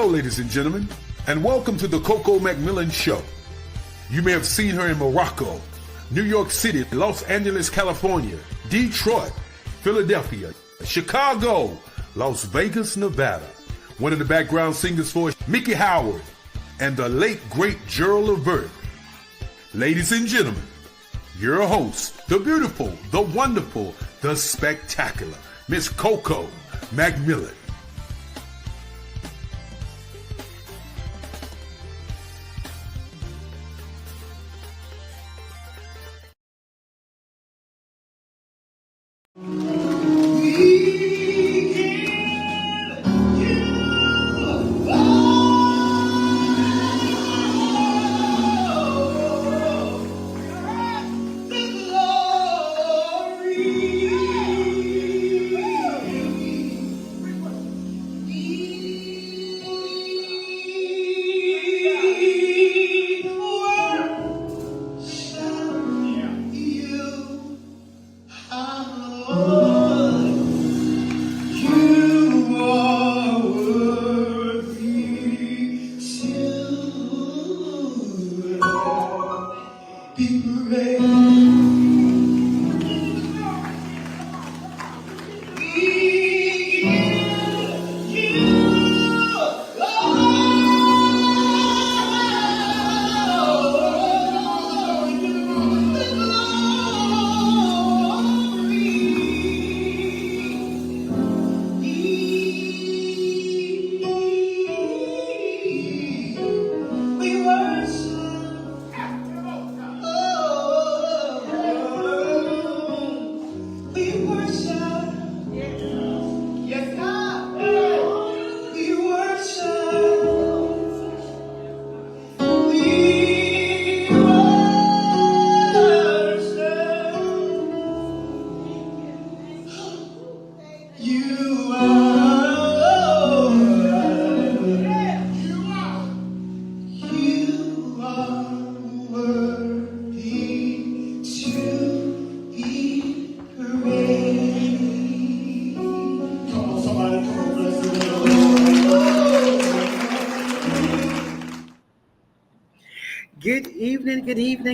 Hello, ladies and gentlemen, and welcome to the Coco McMillan Show. You may have seen her in Morocco, New York City, Los Angeles, California, Detroit, Philadelphia, Chicago, Las Vegas, Nevada. One of the background singers for Mickey Howard and the late, great Gerald Levert. Ladies and gentlemen, your host, the beautiful, the wonderful, the spectacular, Miss Coco McMillan.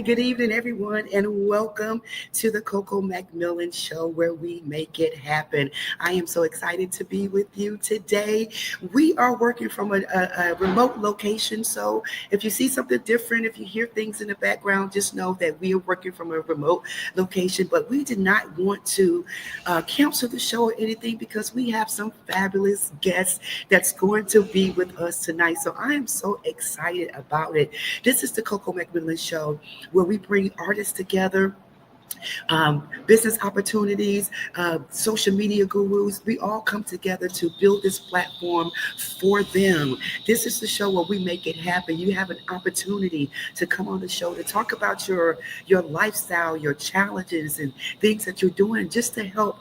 Good evening, everyone, and welcome to the Coco McMillan Show, where we make it happen. I am so excited to be with you today. We are working from a remote location, so if you see something different, if you hear things in the background, just know that we are working from a remote location, but we did not want to cancel the show or anything because we have some fabulous guests that's going to be with us tonight, so I am so excited about it. This is the Coco McMillan Show, where we bring artists together, business opportunities, social media gurus. We all come together to build this platform for them. This is the show where we make it happen. You have an opportunity to come on the show to talk about your lifestyle, your challenges, and things that you're doing just to help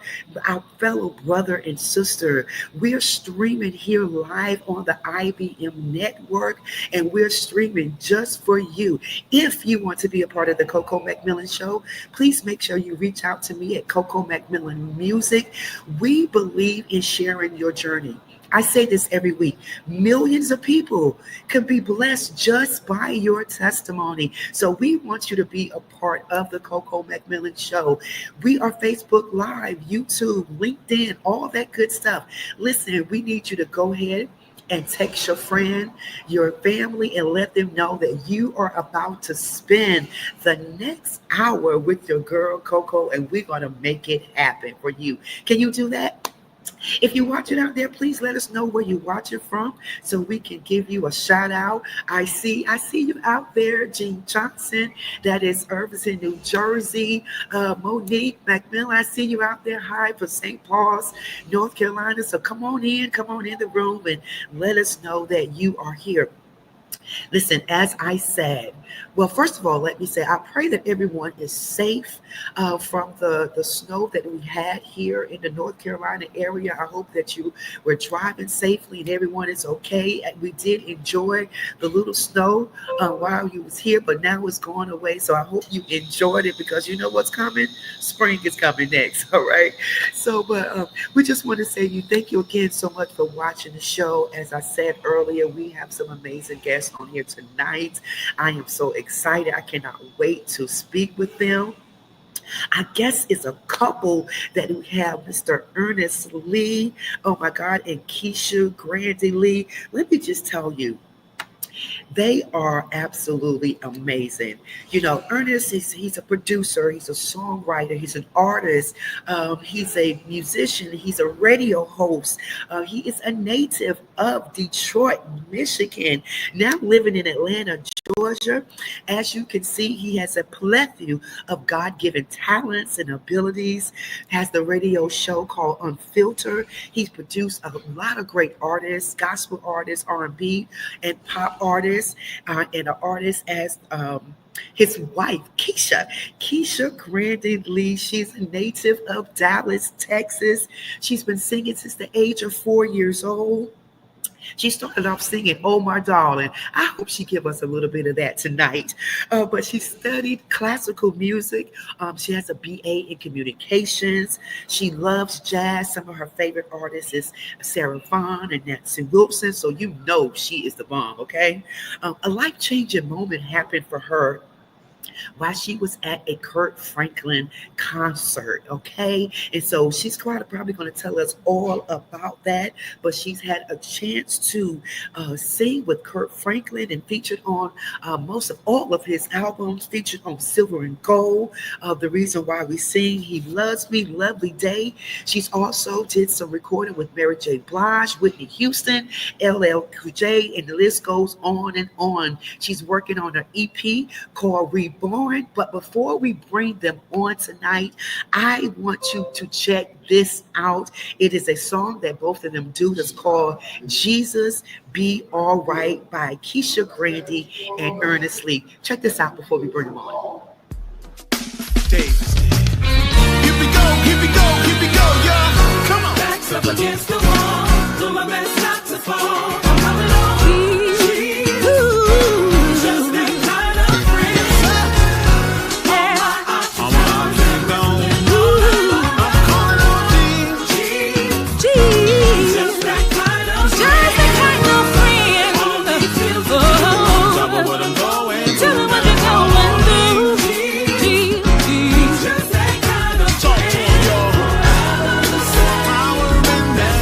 our fellow brother and sister. We're streaming here live on the IBM network, and we're streaming just for you. If you want to be a part of the Coco McMillan Show, please make sure you reach out to me at Coco McMillan Music. We believe in sharing your journey. I say this every week. Millions of people can be blessed just by your testimony. So we want you to be a part of the Coco McMillan Show. We are Facebook Live, YouTube, LinkedIn, all that good stuff. Listen, we need you to go ahead and text your friend, your family, and let them know that you are about to spend the next hour with your girl Coco, and we're going to make it happen for you. Can you do that? If you're watching out there, please let us know where you're watching from so we can give you a shout out. I see you out there, Jean Johnson, that is Irvington, New Jersey. Monique McMillan, I see you out there. Hi for St. Paul's, North Carolina. So come on in the room and let us know that you are here. Listen, as I said, well, first of all, let me say, I pray that everyone is safe from the snow that we had here in the North Carolina area. I hope that you were driving safely and everyone is okay. And we did enjoy the little snow while you was here, but now it's gone away. So I hope you enjoyed it because you know what's coming? Spring is coming next, all right? So, but we just want to say thank you again so much for watching the show. As I said earlier, we have some amazing guests on here tonight. I am so excited. I cannot wait to speak with them. I guess it's a couple that we have, Mr. Ernest Lee, oh my God, and Keisha Grandy Lee. Let me just tell you, they are absolutely amazing. You know, Ernest he's a producer, he's a songwriter, he's an artist, he's a musician, he's a radio host. He is a native of Detroit, Michigan, now living in Atlanta, Georgia. As you can see, he has a plethora of God-given talents and abilities, has the radio show called Unfiltered. He's produced a lot of great artists, gospel artists, R&B and pop artists, and an artist as his wife, Keisha Grandy Lee. She's a native of Dallas, Texas. She's been singing since the age of 4 years old. She started off singing, "Oh My Darling." I hope she give us a little bit of that tonight. But she studied classical music. She has a BA in communications. She loves jazz. Some of her favorite artists is Sarah Vaughan and Nancy Wilson. So you know she is the bomb, okay? A life-changing moment happened for her while she was at a Kurt Franklin concert, okay? And so she's probably going to tell us all about that, but she's had a chance to sing with Kurt Franklin and featured on most of all of his albums, featured on Silver and Gold, The Reason Why We Sing, He Loves Me, Lovely Day. She's also did some recording with Mary J. Blige, Whitney Houston, LL Cool J, and the list goes on and on. She's working on an EP called Reborn. But before we bring them on tonight, I want you to check this out. It is a song that both of them do that's called Jesus Be All Right by Keisha Grandy and Ernest Lee. Check this out before we bring them on. Davis. Here we go, here we go, here we go, y'all. Come on. Backs up against the wall. Do my best not to fall. I'm coming on. Just that kind of friend. I'm gone. I'm calling on Jesus. Just that kind of friend. All these feels tell me what I'm going through. Tell me what you're going through. Just that kind of friend. Talk to him, y'all. Power in that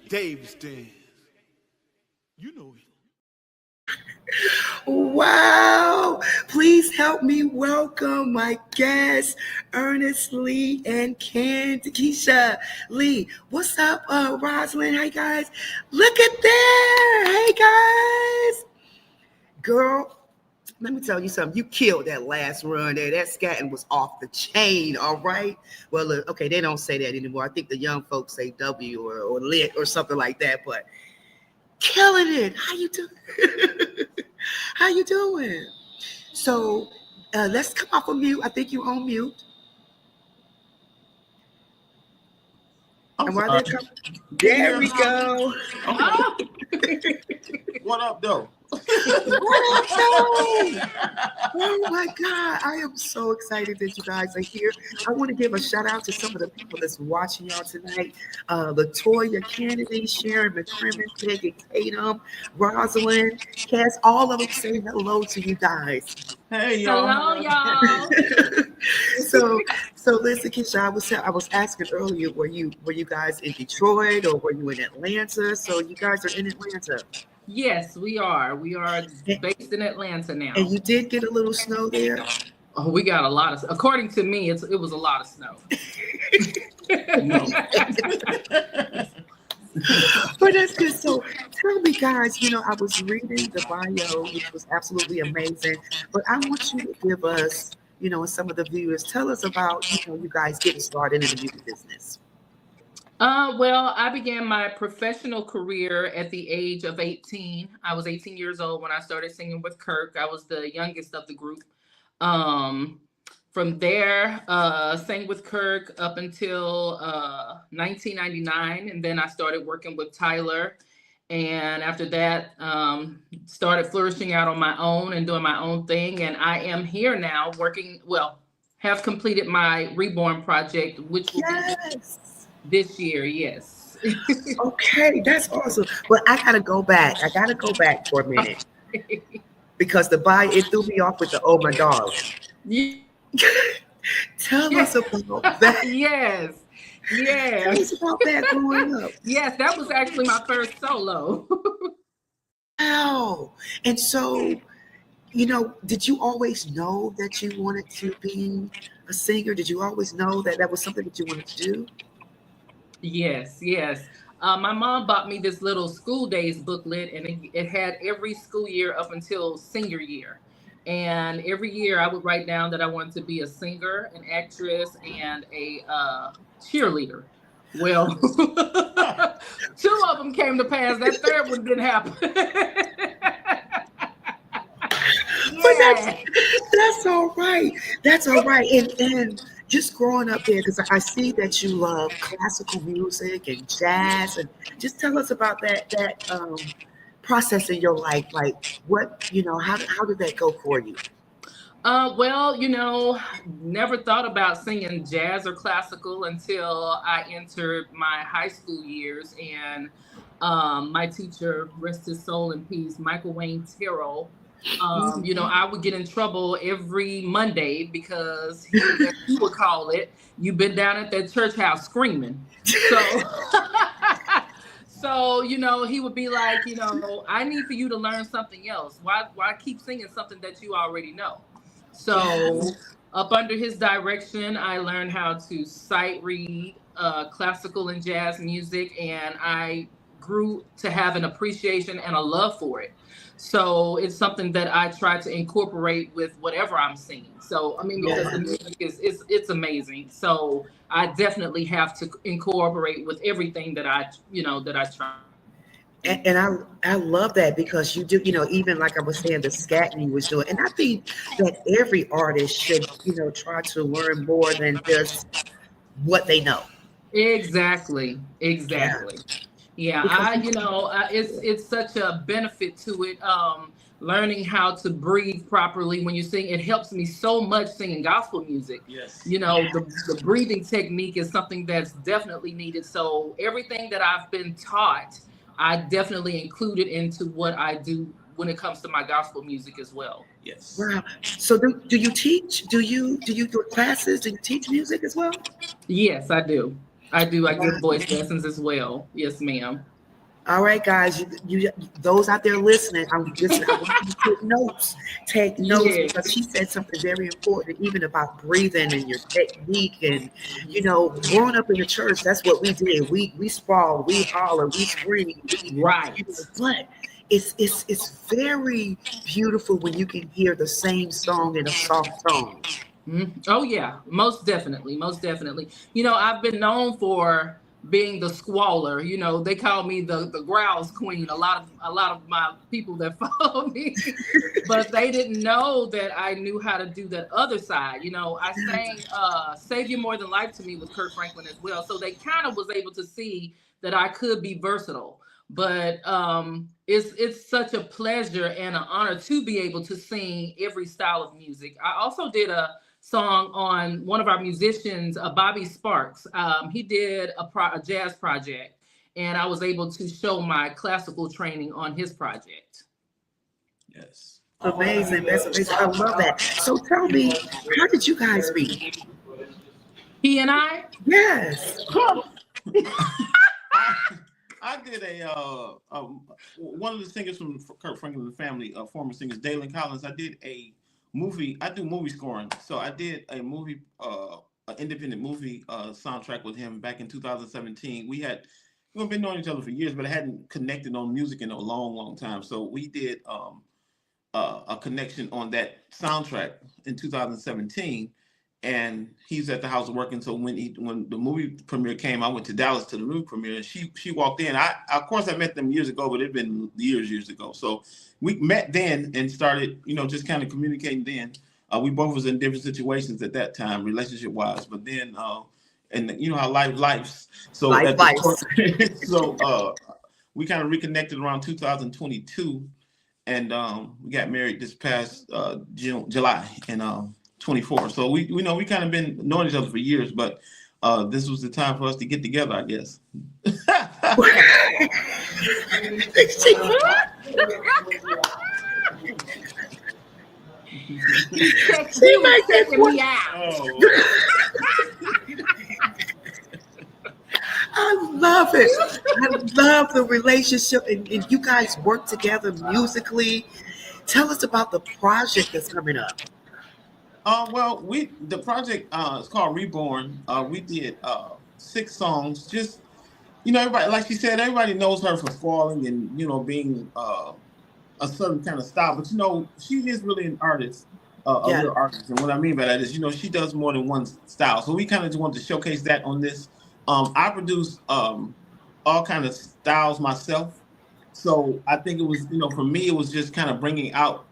Dave stands. You know it. Wow. Please help me welcome my guests, Ernest Lee and Keisha Lee. What's up, Rosalind? Hey, guys. Look at there. Hey, guys. Girl, let me tell you something. You killed that last run there. That scatting was off the chain, all right? Well, look, okay, they don't say that anymore. I think the young folks say W or lit or something like that, but killing it. How you doing? How you doing? So let's come off of mute. I think you on mute. I'm And while sorry. they're coming, there we go. What up, though? What up, though? Oh my God, I am so excited that you guys are here. I want to give a shout out to some of the people that's watching y'all tonight. Latoya Kennedy, Sharon McCrimmon, Peggy Tatum, Rosalind, Cass, all of them say hello to you guys. Hey, y'all. Hello, y'all. So listen, Keisha, I was asking earlier, were you guys in Detroit or were you in Atlanta? So you guys are in Atlanta. Yes, we are. We are based in Atlanta now. And you did get a little snow there? Oh, we got a lot of. According to me, it was a lot of snow. But that's good. So tell me, guys, I was reading the bio, which was absolutely amazing. But I want you to give us, and some of the viewers, tell us about, you guys getting started in the music business. Well, I began my professional career at the age of 18. I was 18 years old when I started singing with Kirk. I was the youngest of the group. From there, sang with Kirk up until 1999, and then I started working with Tyler. And after that, started flourishing out on my own and doing my own thing. And I am here now working, have completed my Reborn project, which will be this year, yes. Okay, that's awesome. But I gotta go back. For a minute. Because it threw me off with the "Oh my darling." Tell us about that. Yes. Tell us about that growing up. Yes, that was actually my first solo. Wow. And so, did you always know that you wanted to be a singer? Did you always know that that was something that you wanted to do? Yes. My mom bought me this little school days booklet, and it had every school year up until senior year. And every year I would write down that I wanted to be a singer, an actress, and a cheerleader. Well, two of them came to pass. That third one didn't happen. But that's all right. That's all right. And just growing up there, because I see that you love classical music and jazz, and just tell us about that process in your life. Like what, how did that go for you? Never thought about singing jazz or classical until I entered my high school years. And my teacher, rest his soul in peace, Michael Wayne Terrell, I would get in trouble every Monday because he would call it, "You've been down at that church house screaming." So, he would be like, "I need for you to learn something else. Why keep singing something that you already know?" So up under his direction, I learned how to sight read classical and jazz music, and I grew to have an appreciation and a love for it. So it's something that I try to incorporate with whatever I'm singing. So, because the music it's amazing. So I definitely have to incorporate with everything that I try. And I love that because you do, even like I was saying, the scatting you was doing. And I think that every artist should, try to learn more than just what they know. Exactly. Yeah, it's such a benefit to it. Learning how to breathe properly when you sing, it helps me so much singing gospel music. Yes. The breathing technique is something that's definitely needed. So everything that I've been taught, I definitely include it into what I do when it comes to my gospel music as well. Yes. Wow. So do you teach? Do you do classes? Do you teach music as well? Yes, I do. I give voice lessons as well. Yes, ma'am. All right, guys, you those out there listening, I want you to take notes. Take notes Yeah. because she said something very important, even about breathing and your technique. And growing up in the church, that's what we did. We sprawl, we holler, we scream, Right. but it's very beautiful when you can hear the same song in a soft tone. Oh yeah, most definitely, most definitely. I've been known for being the squaller. They call me the growls queen. A lot of my people that follow me, but they didn't know that I knew how to do that other side. I sang "Save You More Than Life" to me with Kurt Franklin as well, so they kind of was able to see that I could be versatile. But it's such a pleasure and an honor to be able to sing every style of music. I also did a song on one of our musicians, Bobby Sparks. He did a jazz project, and I was able to show my classical training on his project. Yes. Amazing. That's amazing. I love that. So tell me, how did you guys meet? He and I. Yes. I did one of the singers from Kurt Franklin's family, former singers, Dalen Collins. I did a movie. I do movie scoring, so I did a movie, an independent movie soundtrack with him back in 2017. We've been knowing each other for years, but I hadn't connected on music in a long, long time. So we did a connection on that soundtrack in 2017. And he's at the house working. So when the movie premiere came, I went to Dallas to the movie premiere, and she walked in. Of course I met them years ago, but it'd been years ago. So we met then and started, just kind of communicating then. We both was in different situations at that time, relationship wise. But then, and you know how life's. So so we kind of reconnected around 2022, and we got married this past July, and 24. So we kind of been knowing each other for years, but this was the time for us to get together, I guess. He was checking me out. Oh. I love it. I love the relationship, and you guys work together musically. Tell us about the project that's coming up. Well, the project is called Reborn. We did 6 songs. Just everybody, like she said, everybody knows her for falling and being a certain kind of style. But she is really an artist, a real artist. And what I mean by that is, she does more than one style. So we kind of just wanted to showcase that on this. I produce all kind of styles myself. So I think it was, for me, it was just kind of bringing out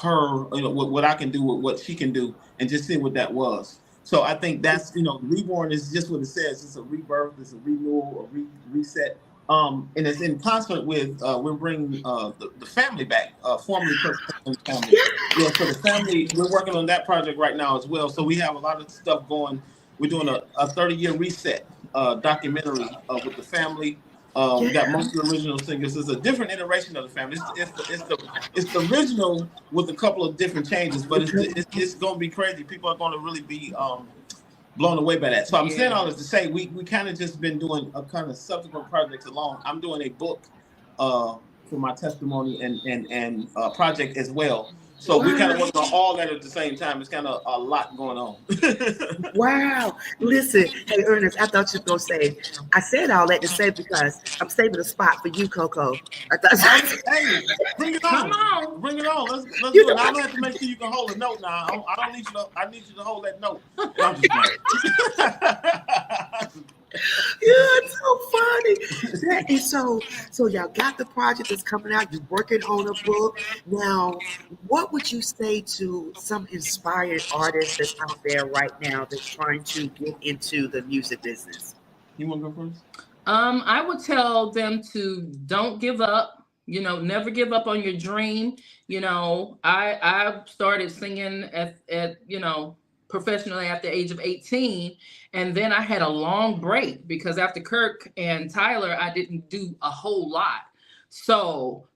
her, what I can do with what she can do, and just seeing what that was. So I think that's, Reborn is just what it says. It's a rebirth, it's a renewal, a reset. And it's in concert with, we're bringing the family back, formerly family. Yeah, so the family, we're working on that project right now as well. So we have a lot of stuff going. We're doing a 30-year reset documentary with the family. We got most of the original singers. It's a different iteration of the family. It's the original with a couple of different changes, but it's going to be crazy. People are going to really be blown away by that. So I'm saying all this to say we kind of just been doing a kind of subsequent projects along. I'm doing a book for my testimony and project as well. So we kind of working on all that at the same time. It's kind of a lot going on. Wow. Listen, hey, Ernest, I thought you were going to say, I said all that to say because I'm saving a spot for you, Coco. Hey, bring it on. Come on. Bring it on. Let's do it. I'm going to have to make sure you can hold a note now. I don't need you to, I need you to hold that note. I'm just Yeah, it's so funny. That is so y'all got the project that's coming out. You're working on a book. Now, what would you say to some inspired artists that's out there right now that's trying to get into the music business? You want to go first? I would tell them to don't give up. Never give up on your dream. I started singing at professionally at the age of 18, and then I had a long break because after Kirk and Tyler, I didn't do a whole lot. So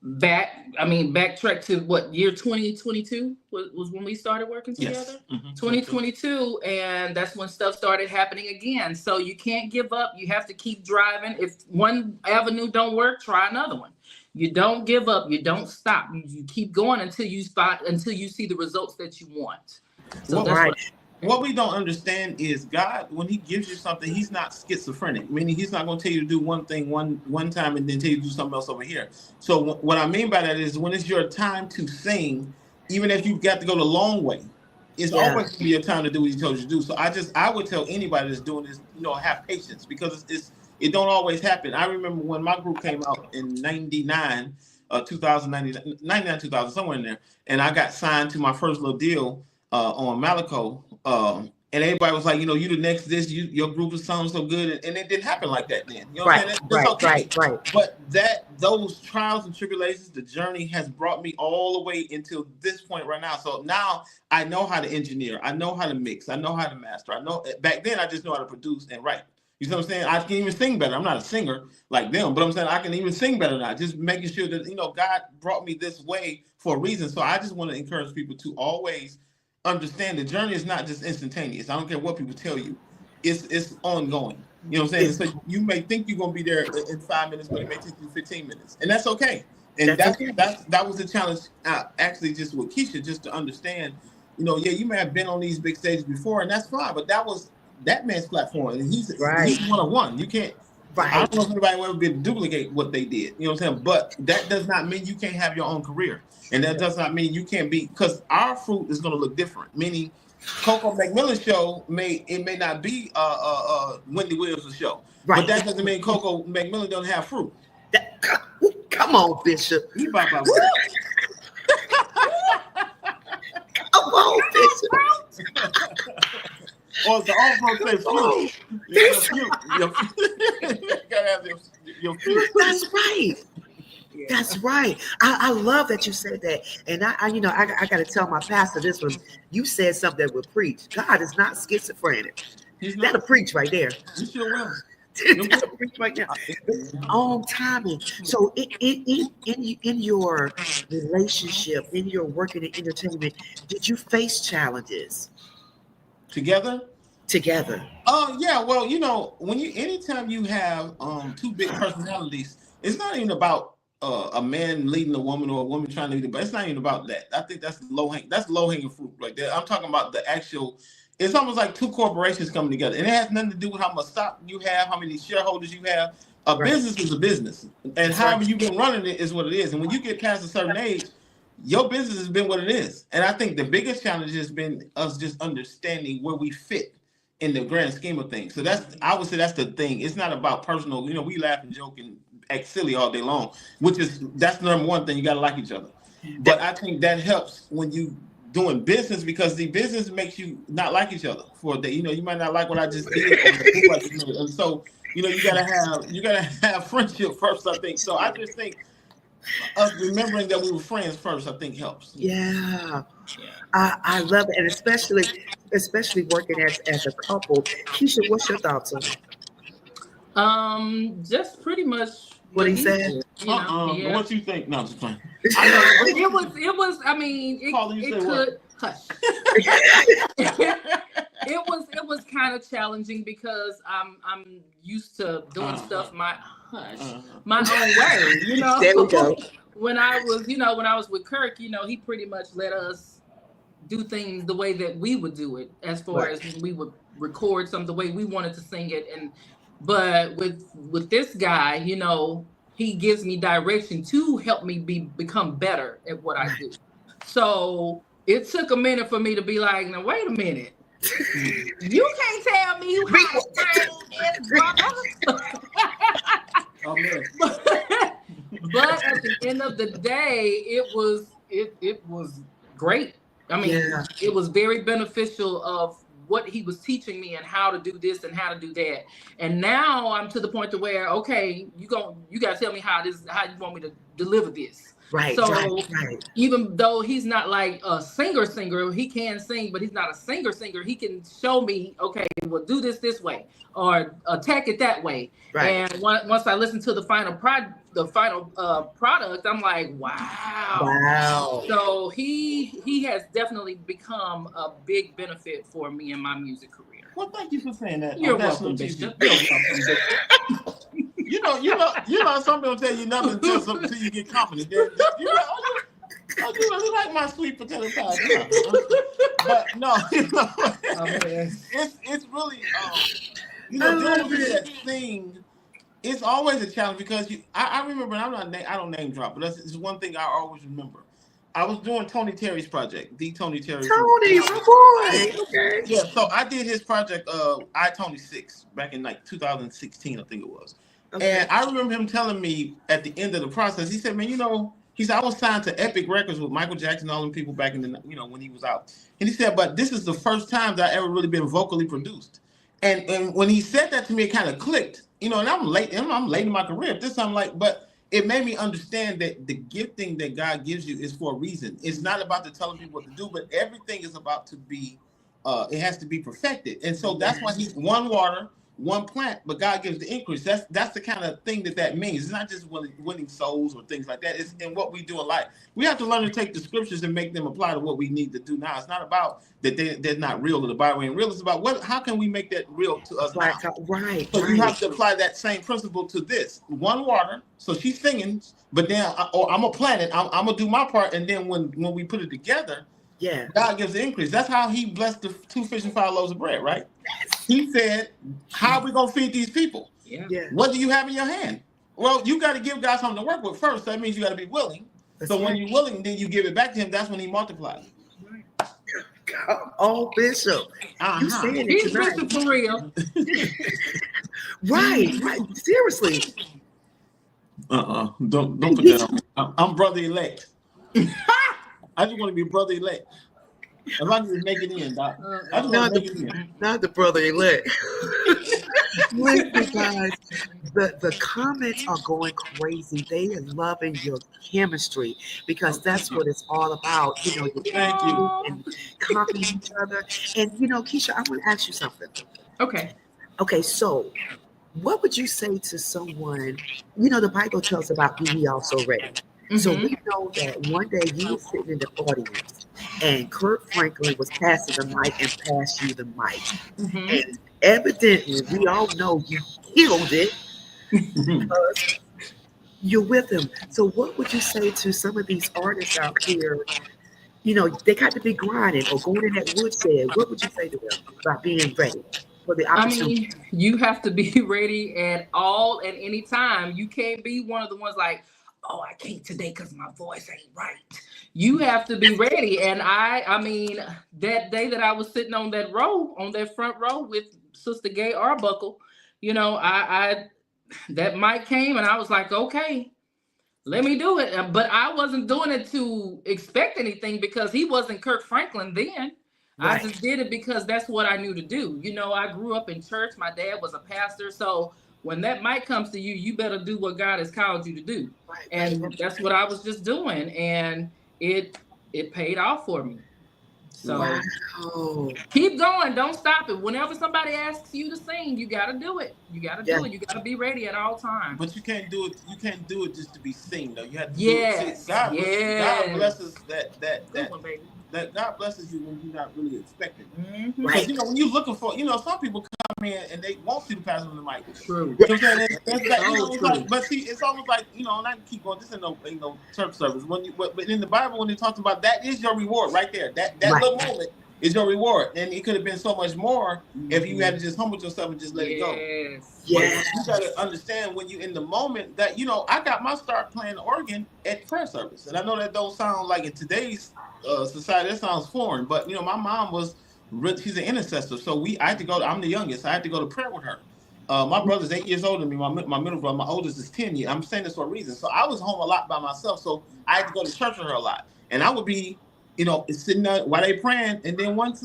backtrack to what year 2022 was when we started working together. Yes. 2022, and that's when stuff started happening again. So you can't give up. You have to keep driving. If one avenue don't work, try another one. You don't give up. You don't stop. You keep going until you see the results that you want. So that's what we don't understand is God, when he gives you something, he's not schizophrenic, meaning he's not going to tell you to do one thing one time and then tell you to do something else over here. So what I mean by that is when it's your time to sing, even if you've got to go the long way, it's always going to be your time to do what he told you to do. So I would tell anybody that's doing this, have patience, because it don't always happen. I remember when my group came out in 99, 2000, somewhere in there, and I got signed to my first little deal on Malico, and everybody was like, you the next this, your group is sounding so good, and it didn't happen like that then. You know what I'm saying? Right. But those trials and tribulations, the journey has brought me all the way until this point right now. So now I know how to engineer, I know how to mix, I know how to master. I know back then I just know how to produce and write. You know what I'm saying? I can even sing better. I'm not a singer like them, but I'm saying I can even sing better now. Just making sure that God brought me this way for a reason. So I just want to encourage people to always understand the journey is not just instantaneous. I don't care what people tell you. It's ongoing. You know what I'm saying? So you may think you're gonna be there in 5 minutes, but it may take you 15 minutes, and that's okay. And that was the challenge. Actually, just with Keisha, just to understand. You may have been on these big stages before, and that's fine. But that was that man's platform, and he's one of one. You can't. Right. I don't know if anybody will ever be able to duplicate what they did. You know what I'm saying? But that does not mean you can't have your own career. And that does not mean you can't be, because our fruit is going to look different. Meaning, Coco McMillan show may not be Wendy Williams' show, but that doesn't mean Coco McMillan don't have fruit. Come on, Bishop. Come on, Bishop. Or the off-road say fruit. You gotta have your fruit. That's right. That's right. I love that you said that. And I got to tell my pastor this one. You said something that will preach. God is not schizophrenic. That'll preach right there. You sure will. That'll preach right there. On timing. So in your relationship, in your working in entertainment, did you face challenges? Together? Yeah. Well, anytime you have two big personalities, it's not even about a man leading a woman or a woman trying to lead, but it's not even about that. I think that's low hanging fruit right there. I'm talking about the actual. It's almost like two corporations coming together, and it has nothing to do with how much stock you have, how many shareholders you have. A business is a business, and however you've been running it is what it is. And when you get past a certain age, your business has been what it is. And I think the biggest challenge has been us just understanding where we fit in the grand scheme of things. So I would say that's the thing. It's not about personal. We laugh and joke and act silly all day long, that's the number one thing. You got to like each other. But I think that helps when you doing business, because the business makes you not like each other for a day. You might not like what I just did, and so you gotta have friendship first, I think. So I just think us remembering that we were friends first, I think helps. Yeah. I love it, and especially working as a couple. Keisha, what's your thoughts on it? Just pretty much what he said. What you think? No, just fine. It was. I mean, it could hush. It was kind of challenging because I'm used to doing stuff my own way. There we go. When I was with Kirk, he pretty much let us do things the way that we would do it, as far as we would record something the way we wanted to sing it. But with this guy, he gives me direction to help me become better at what I do. So it took a minute for me to be like, now wait a minute. You can't tell me how to sing this, brother. But at the end of the day, it was great. I mean, it was very beneficial of what he was teaching me and how to do this and how to do that. And now I'm to the point to where, okay, you got to tell me how you want me to deliver this. Right, So right. even though he's not like a singer, he can sing, but he's not a singer. He can show me, okay, well, do this way, or attack it that way. Right. And once I listen to the final product, I'm like, wow. Wow. So he has definitely become a big benefit for me in my music career. Well, thank you for saying that. You're on National welcome, TV. Bishop. You're welcome, Bishop. You know, some people tell you nothing until you get confident. You're like, you like my sweet potato pie. But no, it's really, dealing with that thing. It's always a challenge because I remember, I don't name drop, but it's one thing I always remember. I was doing Tony Terry's project, Tony Terry. Tony, my boy. Okay. Yeah, so I did his project, Tony 6, back in like 2016, I think it was. Okay. And I remember him telling me at the end of the process, he said, man, he said, I was signed to Epic Records with Michael Jackson and all them people back in the, when he was out. And he said, but this is the first time that I ever really been vocally produced. And when he said that to me, it kind of clicked, and I'm late in my career. This I'm like, but it made me understand that the gifting that God gives you is for a reason. It's not about to telling people what to do, but everything is about to be, it has to be perfected. And so that's why he's one water, one plant, but God gives the increase. That's the kind of thing that means. It's not just winning souls or things like that. It's in what we do in life. We have to learn to take the scriptures and make them apply to what we need to do now. It's not about that they're not real or the Bible ain't real. It's about how can we make that real to us now? Right. So you have to apply that same principle to this. One water. So she's singing, but then I'm a plant it. I'm gonna do my part, and then when we put it together, God gives the increase. That's how he blessed the 2 fish and 5 loaves of bread, right? He said, how are we going to feed these people? Yeah. What do you have in your hand? Well, you got to give God something to work with first. That means you got to be willing. When you're willing, then you give it back to him. That's when he multiplies. Come on, Bishop. You saying it He's tonight. Bishop for real. Right. Seriously. Don't put that on. I'm brother elect. I just want to be brother elect. If I can just make it in, Doc. I just want to make it in. Not the brother elect. Listen, guys, the comments are going crazy. They are loving your chemistry because that's what it's all about. Thank you. And copying each other. And Keisha, I want to ask you something. Okay, so what would you say to someone? The Bible tells about be ye also ready. So we know that one day you were sitting in the audience and Kurt Franklin was passing the mic and passed you the mic. And evidently, we all know you killed it because you're with him. So what would you say to some of these artists out here? They got to be grinding or going in that woodshed. What would you say to them about being ready for the opportunity? You have to be ready at any time. You can't be one of the ones like, oh, I can't today because my voice ain't right. You have to be ready. And I mean, that day that I was sitting on that front row with Sister Gay Arbuckle, that mic came and I was like, okay, let me do it. But I wasn't doing it to expect anything because he wasn't Kirk Franklin then. Right. I just did it because that's what I knew to do. I grew up in church. My dad was a pastor. So when that mic comes to you, you better do what God has called you to do. Right. And that's what I was just doing. And it paid off for me. So keep going. Don't stop it. Whenever somebody asks you to sing, you got to do it. You got to do it. You got to be ready at all times. But you can't do it. You can't do it just to be seen, though. You have to do it. God blesses that God blesses you when you're not really expecting. Right. Because, when you're looking for, some people come in and they won't see the pastor on the mic. True. But see, it's almost like, and I can keep going. This ain't no church service. But in the Bible, when it talks about that is your reward right there. That little moment is your reward. And it could have been so much more if you had to just humble yourself and just let it go. Yes. You got to understand when you're in the moment that, I got my start playing the organ at prayer service. And I know that don't sound like in today's society, that sounds foreign. But, my mom she's an intercessor. So I had to go, I'm the youngest. I had to go to prayer with her. My brother's 8 years older than me. My middle brother, my oldest is 10 years. I'm saying this for a reason. So I was home a lot by myself. So I had to go to church with her a lot. And I would be, sitting there while they praying. And then one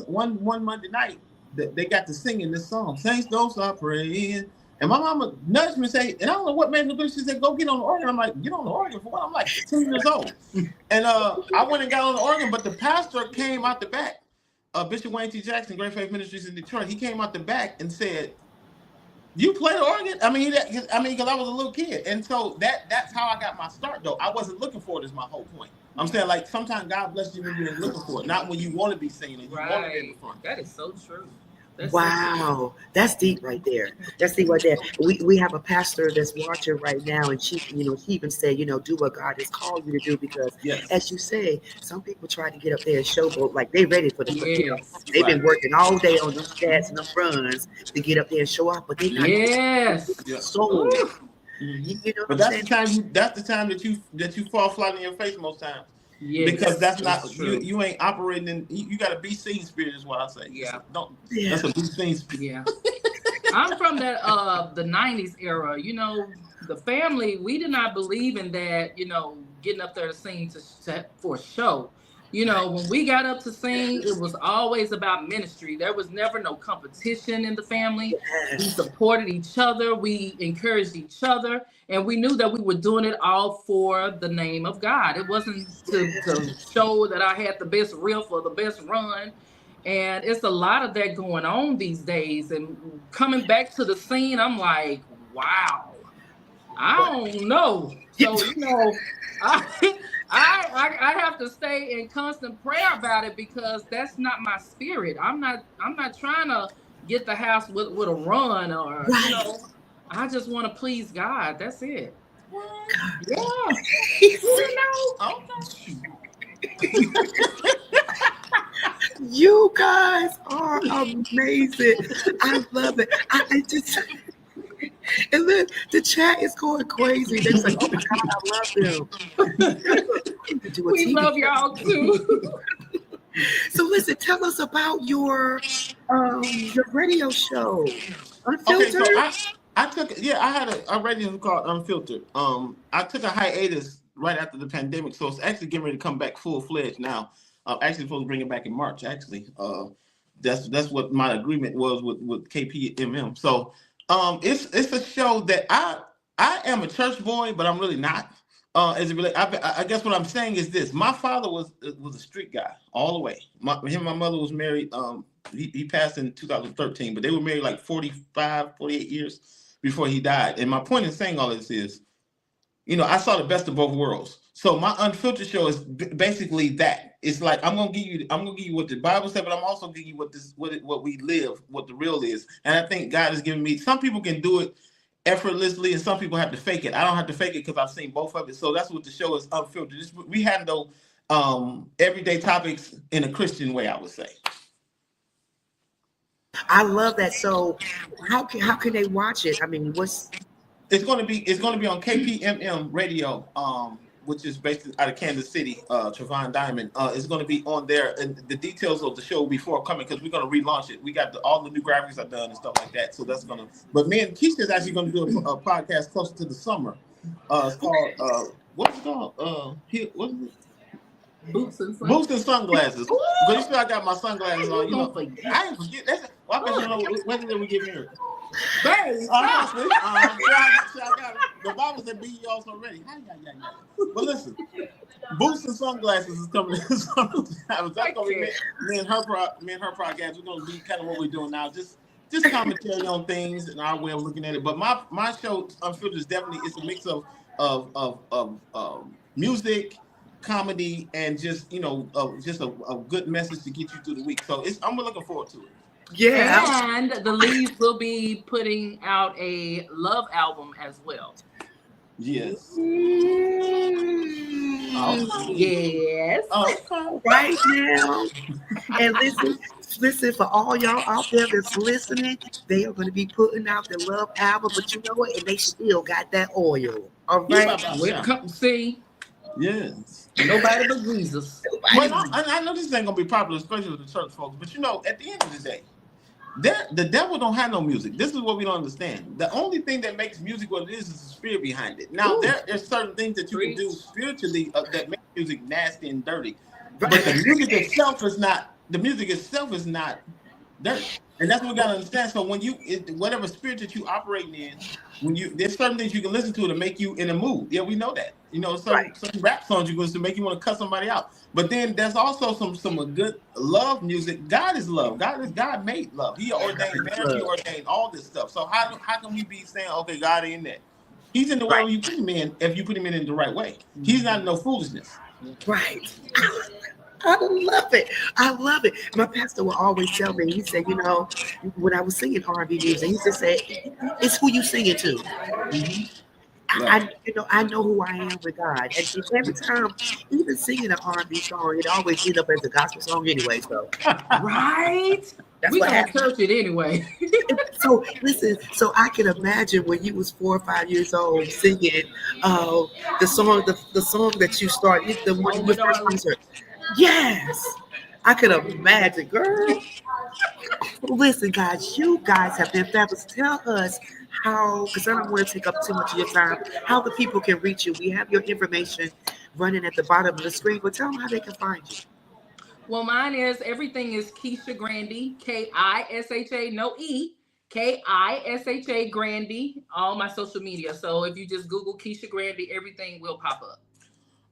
Monday night, they got to singing this song. Saints don't stop praying. And my mama nudged me and say, and I don't know what made me do. She said, "Go get on the organ." I'm like, "Get on the organ for what?" I'm like 10 years old, and I went and got on the organ. But the pastor came out the back, Bishop Wayne T. Jackson, Great Faith Ministries in Detroit. He came out the back and said, "You play the organ?" I mean, because I was a little kid, and so that's how I got my start. Though I wasn't looking for it. Is my whole point. I'm saying, like, sometimes God bless you when you're looking for it, not when you want to be seen and you want to be in the front. That is so true. That's Wow, that's deep right there. That's deep right there. We have a pastor that's watching right now, and she even said, do what God has called you to do, because Yes. as you say, some people try to get up there and showboat like they ready for the they've been Right. working all day on them stats and them runs to get up there and show up, but they not sold. But that's the time that you fall flat on your face most times. Yes, because that's not true. You ain't operating in. You got a be seen spirit, is what I say. Yeah, that's a be seen spirit. Yeah, I'm from that the '90s era. The family, we did not believe in that. Getting up there to sing for a show. When we got up to sing, it was always about ministry. There was never no competition in the family. Yes. We supported each other. We encouraged each other. And we knew that we were doing it all for the name of God. It wasn't to show that I had the best riff or the best run. And it's a lot of that going on these days. And coming back to the scene, I'm like, wow, I don't know. So, I have to stay in constant prayer about it, because that's not my spirit. I'm not trying to get the house with a run or I just want to please God. That's it. Yeah. You guys are amazing. I love it. I just. And look, the chat is going crazy. They're like, "Oh my God, I love them." We love y'all too. So listen, tell us about your radio show, Unfiltered. Okay, so I had a radio show called Unfiltered. I took a hiatus right after the pandemic, so it's actually getting ready to come back full fledged now. Actually supposed to bring it back in March. Actually, that's what my agreement was with KPMM. So. It's a show that I am a church boy, but I'm really not. As it relates, I guess what I'm saying is this: my father was a street guy all the way. Him and my mother was married. He passed in 2013, but they were married like 45, 48 years before he died. And my point in saying all this is, I saw the best of both worlds. So my Unfiltered show is basically that. It's like I'm gonna give you what the Bible said, but I'm also giving you what we live, what the real is. And I think God has given me. Some people can do it effortlessly, and some people have to fake it. I don't have to fake it because I've seen both of it. So that's what the show is, Unfiltered. We handle everyday topics in a Christian way, I would say. I love that. So how can they watch it? I mean, It's going to be on KPMM radio, which is based out of Kansas City, Trevon Diamond. It's going to be on there, and the details of the show before coming, because we're going to relaunch it. We got all the new graphics are done and stuff like that. So that's going to. But me and Keisha is actually going to do a podcast closer to the summer. It's called what's it called? What is it? Boots and sunglasses. But you see, I got my sunglasses on. I didn't forget. That's why when did we get married? The Bible said, "Be ye also ready." But listen, Boots and Sunglasses is coming in summer. That's gonna be me and her podcast. We're gonna be kind of what we're doing now, just commentary on things and our way of looking at it. But my show Unfiltered is definitely, it's a mix of music, comedy, and just a good message to get you through the week. So I'm looking forward to it. Yeah, and the Leaves will be putting out a love album as well. Yes. Yes. Right now. And listen, for all y'all out there that's listening, they are going to be putting out the love album, but you know what? And they still got that oil. All right. See. Yes. Nobody but Jesus. Well, I know this ain't gonna be popular, especially with the church folks. But at the end of the day, the devil don't have no music. This is what we don't understand. The only thing that makes music what it is the spirit behind it. Now, there's certain things that you can do spiritually that make music nasty and dirty. But the music itself is not. The music itself is not dirty. And that's what we gotta understand. So when whatever spirit that you operating in, there's certain things you can listen to make you in a mood. Yeah, we know that. You know, some rap songs you can listen to make you want to cut somebody out. But then there's also some good love music. God is love. God made love. He ordained marriage. He ordained all this stuff. So how can we be saying, okay, God ain't that? He's in the way you put him in if you put him in the right way. He's not in no foolishness. Right. I love it. I love it. My pastor will always tell me, he said, you know, when I was singing R&B music, he just said, it's who you sing it to. Mm-hmm. I know who I am with God. And every time, even singing an R&B song, it always ends up as a gospel song anyway. So Right? that's We what gonna happened. church it anyway. So listen, so I can imagine when you was 4 or 5 years old singing the song that you started, the one your first concert. Yes, I could imagine, girl. Listen, guys, you guys have been fabulous. Tell us how, because I don't want to take up too much of your time, how the people can reach you. We have your information running at the bottom of the screen, but tell them how they can find you. Well, everything is Keisha Grandy, Kisha, no E, Kisha Grandy, all my social media. So if you just Google Keisha Grandy, everything will pop up.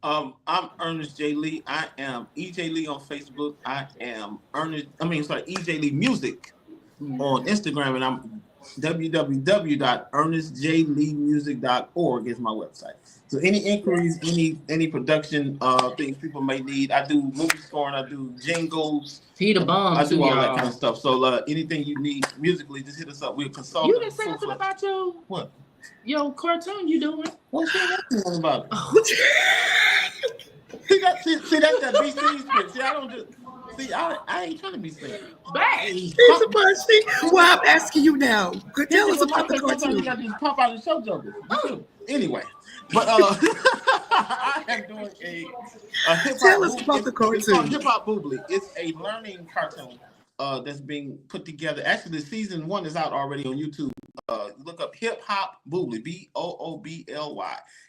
I'm Ernest J. Lee. I am EJ Lee on Facebook. I am EJ Lee Music on Instagram, and I'm www.ernestjleemusic.org is my website. So any inquiries, any production things people may need, I do movie scoring, I do jingles. He the bomb. I do all that kind of stuff. So anything you need musically, just hit us up. We'll consult. You didn't say nothing about your cartoon you doing. What's your doing about it? See that's that BC script. See, I don't just I ain't trying to be seen. Babe. Well, I'm asking you now. Tell us about the cartoon. You got these pop out of show jumpers. Anyway, but I am doing a hip hop. Tell us about the cartoon. It's called Hip Hop Boobly. It's a learning cartoon that's being put together. Actually, season 1 is out already on YouTube. Look up Hip Hop Boobly, Boobly.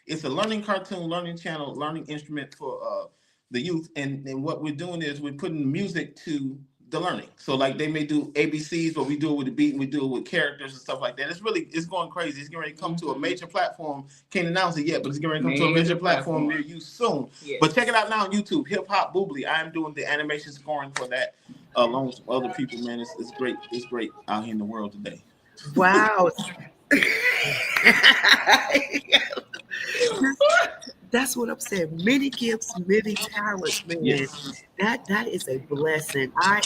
It's a learning cartoon, learning channel, learning instrument for the youth. And what we're doing is we're putting music to the learning. So like they may do ABCs, but we do it with the beat and we do it with characters and stuff like that. It's going crazy. It's getting ready to come to a major platform. Can't announce it yet, but it's getting ready to come to a major platform near you soon. Yes. But check it out now on YouTube, Hip Hop Boobly. I am doing the animation scoring for that along with other people, man. It's great. It's great out here in the world today. Wow. That's what I'm saying. Many gifts, many talents, man. Yes. That is a blessing. I'm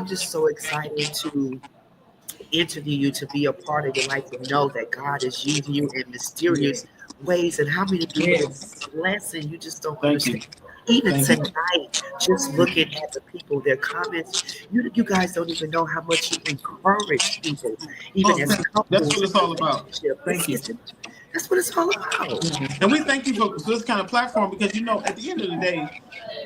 just so excited to interview you, to be a part of your life, to know that God is using you in mysterious ways, and how many people blessing you just don't understand. Even tonight, just looking at the people, their comments, you guys don't even know how much you encourage people, even as couples. That's what it's all about. Thank you. That's what it's all about. And we thank you for this kind of platform because, at the end of the day,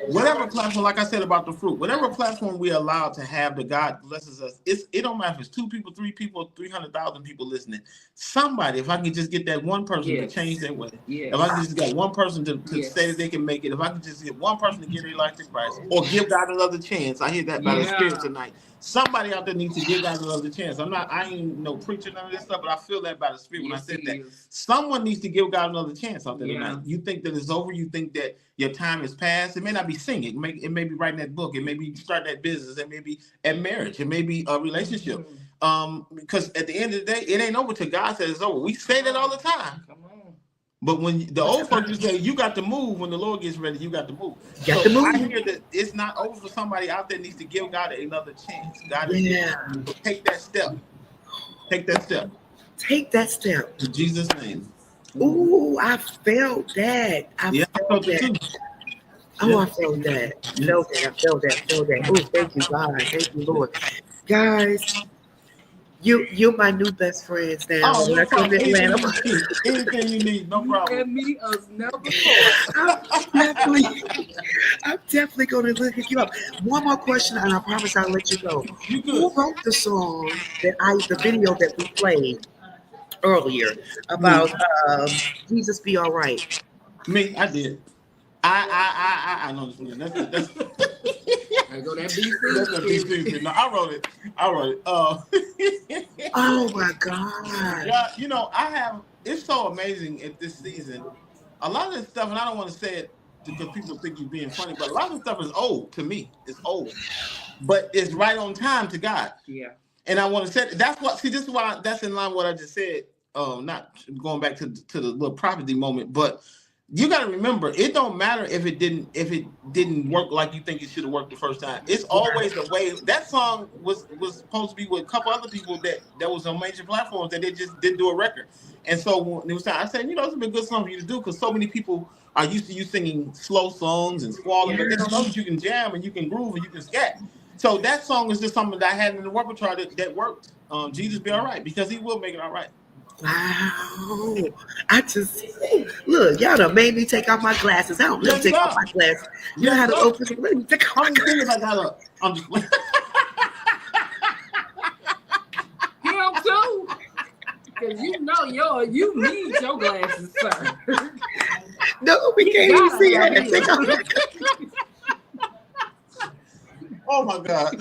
whatever platform, like I said about the fruit, whatever platform we allow to have that God blesses us, it don't matter if it's 2 people, 3 people, 300,000 people listening. Somebody, if I can just get that one person to change their way, if I can just get one person to say that they can make it, if I can just get one person to give their life to Christ or give God another chance, I hear that by the Spirit tonight. Somebody out there needs to give God another chance. I ain't no preacher, none of this stuff, but I feel that by the Spirit when I said that. Someone needs to give God another chance out there tonight. You think that it's over. You think that your time is past. It may not be singing. It may be writing that book. It may be starting that business. It may be a marriage. It may be a relationship. Because at the end of the day, it ain't over till God says it's over. We say that all the time. Come on. But when the old folks just say, you got to move, when the Lord gets ready, you got to move. I hear that it's not over for somebody out there needs to give God another chance. God take that step. Take that step. Take that step. In Jesus' name. Ooh, I felt that. I felt that. Too. Oh, I felt that. I felt that. Oh, thank you, God. Thank you, Lord. Guys, you're my new best friends now. Oh, no problem. Anything you need, no problem. And me as never before. I'm definitely going to look you up. One more question, and I promise I'll let you go. Who wrote the song the video that we played earlier about Jesus Be All Right? Me, I did. I know this one. That's I go that That's a BC. BC. No, I wrote it. Oh my God. Yeah, you know, it's so amazing at this season. A lot of this stuff, and I don't want to say it because people think you're being funny, but a lot of the stuff is old to me. It's old, but it's right on time to God. Yeah. And I want to say this is why that's in line with what I just said. Not going back to the little prophecy moment, but you got to remember, it don't matter if it didn't work like you think it should have worked the first time. It's always the way. That song was supposed to be with a couple other people that was on major platforms that they just didn't do a record. And so when it was time, I said, you know, it's a good song for you to do because so many people are used to you singing slow songs and squalling, but they don't know that you can jam and you can groove and you can scat. So that song is just something that I had in the repertoire that worked. Jesus Be All Right, because he will make it all right. Wow. I just look, y'all done made me take off my glasses. I don't know take off my glasses. You know how to open it. Let me take off my glasses. I'm just Him too. Because you know you need your glasses, sir. No, we can't even see it. Take off my glasses. Oh my God.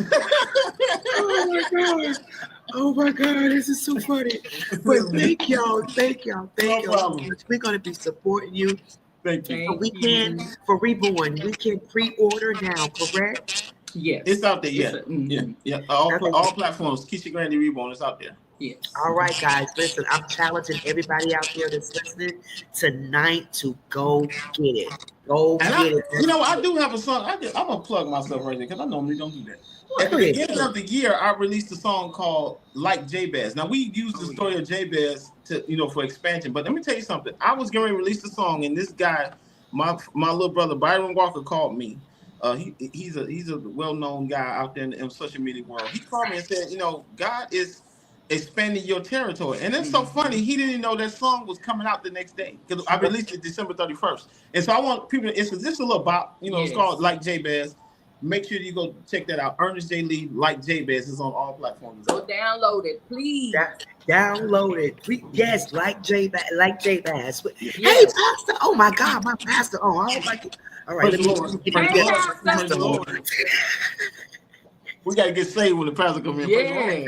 Oh my God, this is so funny. But thank y'all so much. We're gonna be supporting you. Thank you. For Reborn, we can pre-order now, correct? Yes. It's out there, yeah. All platforms, Keisha Grandy Reborn is out there. Yes. All right, guys. Listen, I'm challenging everybody out there that's listening tonight to go get it. Get it. You know, I do have a song. I'm gonna plug myself right there because I normally don't do that. At the beginning of the year, I released a song called "Like Jabez." Now we used the story of Jabez for expansion, but let me tell you something. I was going to release the song, and this guy, my little brother Byron Walker, called me. He's a well-known guy out there in the social media world. He called me and said, you know, God is expanding your territory. And it's so funny, he didn't know that song was coming out the next day because I released it December 31st. And so I want people to, it's just a little bop, it's called Like Jabez. Make sure you go check that out. Ernest J. Lee, Like Jabez, is on all platforms. So download it, please. Download it. Yes, Like Jabez. Yes. Hey, Pastor. Oh my God, my pastor. Oh, I don't like it. All right, Praise the Lord. We got to get saved when the pastor comes in. Yeah.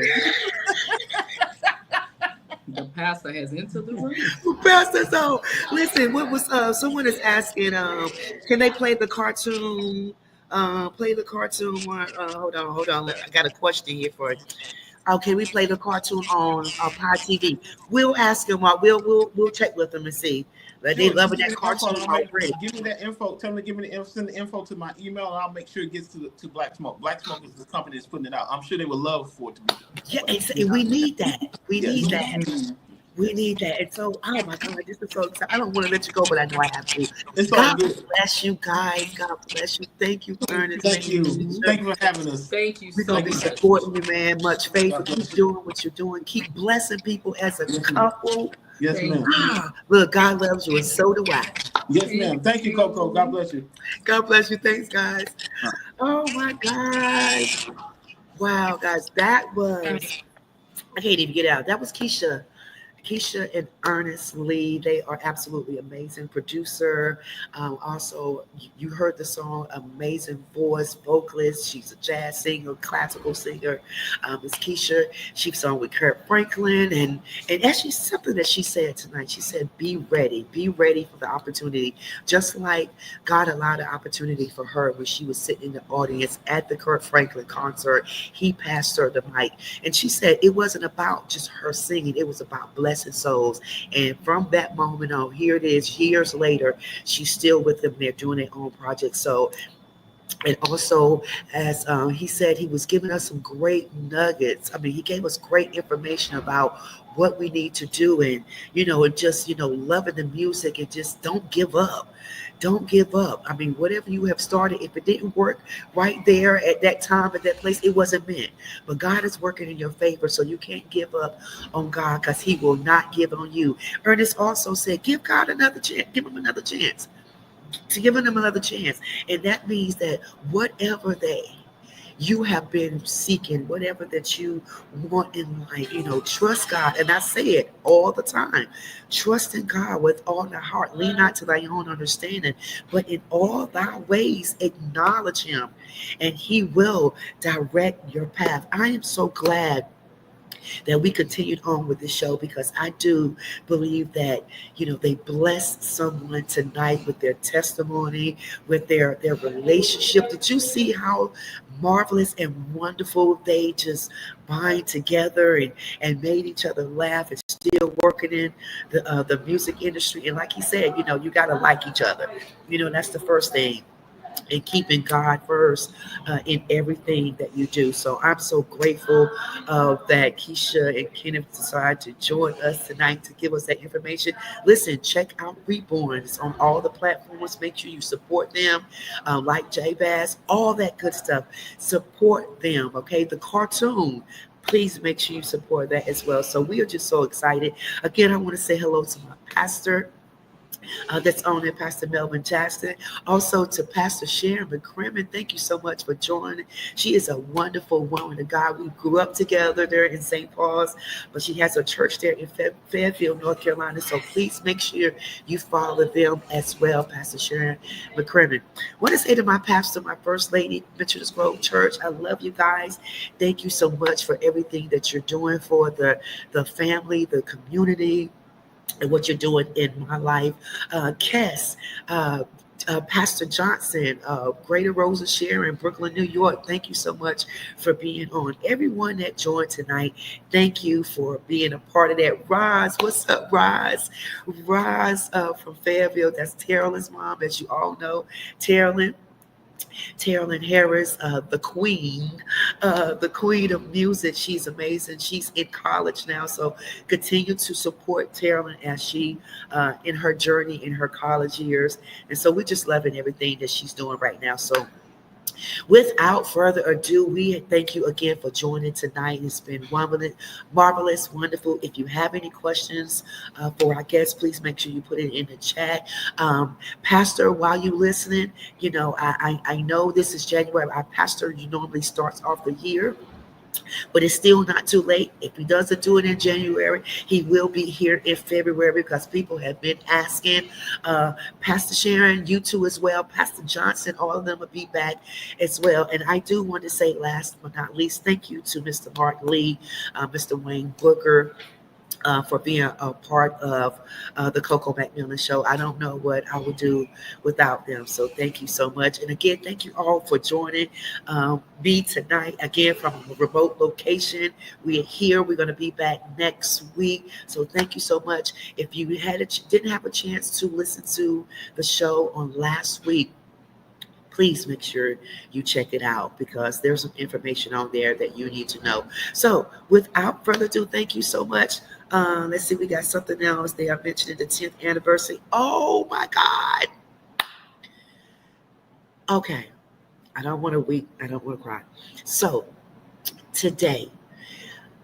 The pastor has entered the room. Pastor, so listen, what was someone is asking, can they play the cartoon? Play the cartoon one. Hold on. I got a question here for you. Okay, we play the cartoon on Pi TV. We'll ask them. We'll check with them and see. But they love that cartoon already. Give me that info. Tell them to give me send the info to my email, and I'll make sure it gets to Black Smoke. Black Smoke is the company that's putting it out. I'm sure they would love for it to be done. Yeah, and we need that. We need that. We need that. And so, oh my God, this is so exciting. I don't want to let you go, but I know I have to. God bless you guys. God bless you. Thank you, Ernest. Thank you. Thank you for having us. Thank you so much. We're going to be supporting you, man. Much faith. Keep doing what you're doing. Keep blessing people as a couple. Yes, ma'am. Look, God loves you, and so do I. Yes, ma'am. Thank you, Coco. God bless you. God bless you. Thanks, guys. Oh my God. Wow, guys, that was, I can't even get out. That was Keisha and Ernest Lee. They are absolutely amazing. Producer. Also, you heard the song, amazing voice, vocalist. She's a jazz singer, classical singer. It's Keisha. She sung with Kurt Franklin. And actually something that she said tonight, she said, be ready for the opportunity. Just like God allowed an opportunity for her when she was sitting in the audience at the Kurt Franklin concert. He passed her the mic. And she said it wasn't about just her singing. It was about blessing souls. And from that moment on, here it is, years later, she's still with them. They're doing their own project. So, and also, as he said, he was giving us some great nuggets. I mean, he gave us great information about what we need to do, and and just loving the music, and just don't give up. Don't give up. I mean, whatever you have started, if it didn't work right there at that time, at that place, it wasn't meant. But God is working in your favor, so you can't give up on God, because he will not give on you. Ernest also said, give God another chance. Give him another chance. To giving them another chance. And that means that whatever they you have been seeking whatever that you want in life, trust God. And I say it all the time. Trust in God with all thy heart. Lean not to thy own understanding, but in all thy ways acknowledge him, and he will direct your path. I am so glad that we continued on with the show, because I do believe that, they blessed someone tonight with their testimony, with their relationship. Did you see how marvelous and wonderful they just bind together and made each other laugh, and still working in the music industry? And like he said, you got to like each other. That's the first thing, and keeping God first in everything that you do. So I'm so grateful that Keisha and Kenneth decided to join us tonight to give us that information. Listen, check out Reborn. It's on all the platforms. Make sure you support them, like J Bass, all that good stuff. Support them, okay? The cartoon. Please make sure you support that as well. So we are just so excited. Again, I want to say hello to my pastor, that's on it, Pastor Melvin Jackson. Also to Pastor Sharon McCrimmon. Thank you so much for joining. She is a wonderful woman of God. We grew up together there in St. Paul's, but she has a church there in Fairfield, North Carolina. So please make sure you follow them as well, Pastor Sharon McCrimmon. What I say to my pastor, my first lady, Mitchell's Grove Church, I love you guys. Thank you so much for everything that you're doing for the family, the community, and what you're doing in my life. Kess, Pastor Johnson, Greater Rosa Sharon, Brooklyn, New York, thank you so much for being on. Everyone that joined tonight, thank you for being a part of that. Roz, what's up, Roz? Roz from Fairfield, that's Terrell's mom, as you all know. Terrell Harris, the queen of music. She's amazing. She's in college now, so continue to support Terrell as she in her journey in her college years. And so we're just loving everything that she's doing right now. So without further ado, we thank you again for joining tonight. It's been marvelous, wonderful. If you have any questions for our guests, please make sure you put it in the chat. Pastor, while you listening, I know this is January. Our pastor normally starts off the year, but it's still not too late. If he doesn't do it in January, he will be here in February, because people have been asking. Pastor Sharon, you too as well. Pastor Johnson, all of them will be back as well. And I do want to say, last but not least, thank you to Mr. Mark Lee, Mr. Wayne Booker, for being a part of the Coco McMillan Show. I don't know what I would do without them. So thank you so much. And again, thank you all for joining me tonight, again, from a remote location. We are here. We're going to be back next week. So thank you so much. If you didn't have a chance to listen to the show on last week, please make sure you check it out, because there's some information on there that you need to know. So without further ado, thank you so much. Let's see, we got something else. They are mentioning the 10th anniversary. Oh my God. Okay. I don't want to weep. I don't want to cry. So today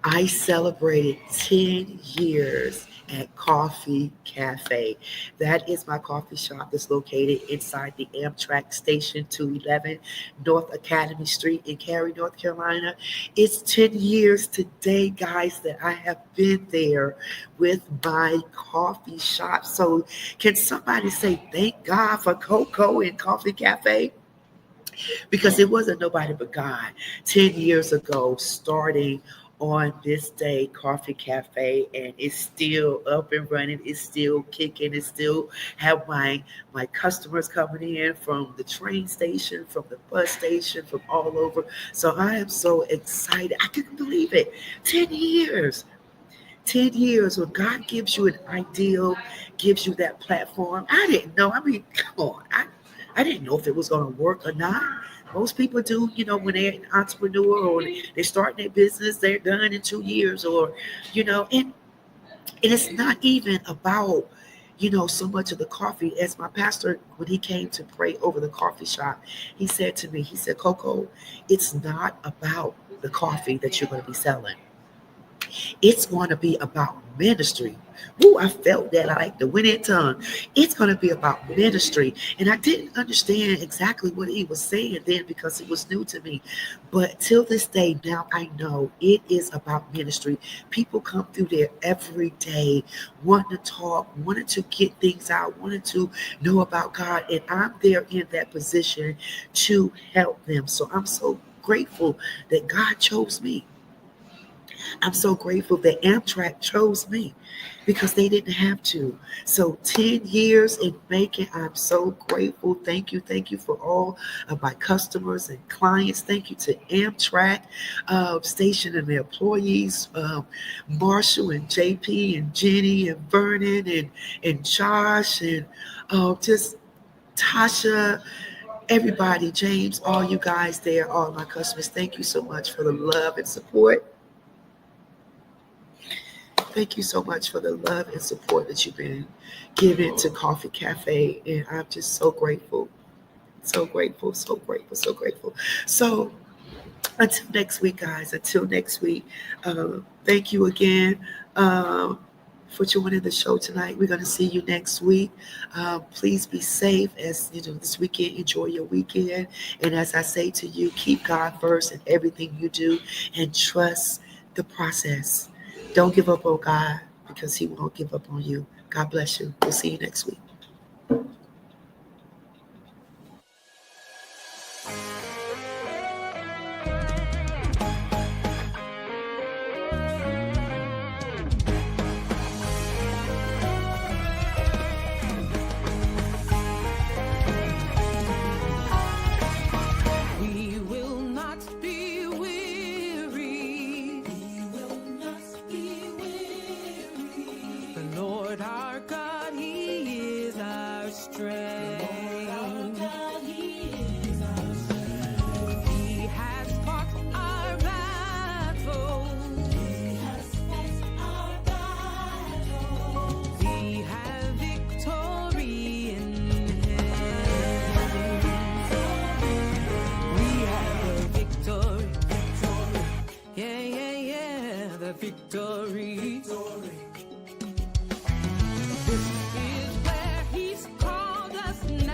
I celebrated 10 years at Coffee Cafe. That is my coffee shop that's located inside the Amtrak station, 211 North Academy Street in Cary, North Carolina. It's 10 years today, guys, that I have been there with my coffee shop. So can somebody say thank God for Coco and Coffee Cafe? Because it wasn't nobody but God. 10 years ago, starting on this day, Coffee Cafe, and it's still up and running. It's still kicking. It still have my customers coming in from the train station, from the bus station, from all over. So I am so excited. I couldn't believe it. 10 years. 10 years when God gives you an ideal, gives you that platform. I didn't know. I mean, come on. I didn't know if it was going to work or not. Most people do, when they're an entrepreneur or they're starting their business, they're done in 2 years, or, and it's not even about, so much of the coffee. As my pastor, when he came to pray over the coffee shop, he said to me, he said, Coco, it's not about the coffee that you're going to be selling. It's going to be about ministry. Ooh, I felt that. I like the winning tongue. It's going to be about ministry. And I didn't understand exactly what he was saying then because it was new to me. But till this day, now I know it is about ministry. People come through there every day wanting to talk, wanting to get things out, wanting to know about God. And I'm there in that position to help them. So I'm so grateful that God chose me. I'm so grateful that Amtrak chose me because they didn't have to. So 10 years in making, I'm so grateful. Thank you. Thank you for all of my customers and clients. Thank you to Amtrak station and the employees, Marshall and JP and Jenny and Vernon and Josh and just Tasha, everybody, James, all you guys there, all my customers. Thank you so much for the love and support. Thank you so much for the love and support that you've been giving to Coffee Cafe. And I'm just so grateful. So grateful, so grateful, so grateful. So until next week, guys, until next week, thank you again for joining the show tonight. We're going to see you next week. Please be safe as you know this weekend. Enjoy your weekend. And as I say to you, keep God first in everything you do and trust the process. Don't give up on God because he won't give up on you. God bless you. We'll see you next week. We will not be weary. We will not be weary. The Lord our God, He is our strength. He has fought our battles. He has fought our battles. We have victory in Him. We have the victory. Yeah, yeah, yeah, the victory. This is where He's called us now.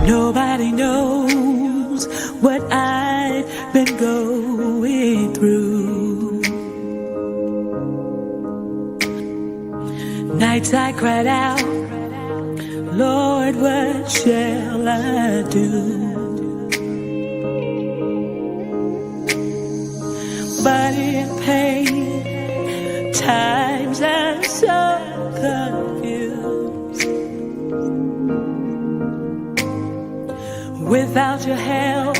Nobody knows what I've been going through. Nights I cried out, Lord, what shall I do? But in pain, times I'm so confused. Without your help,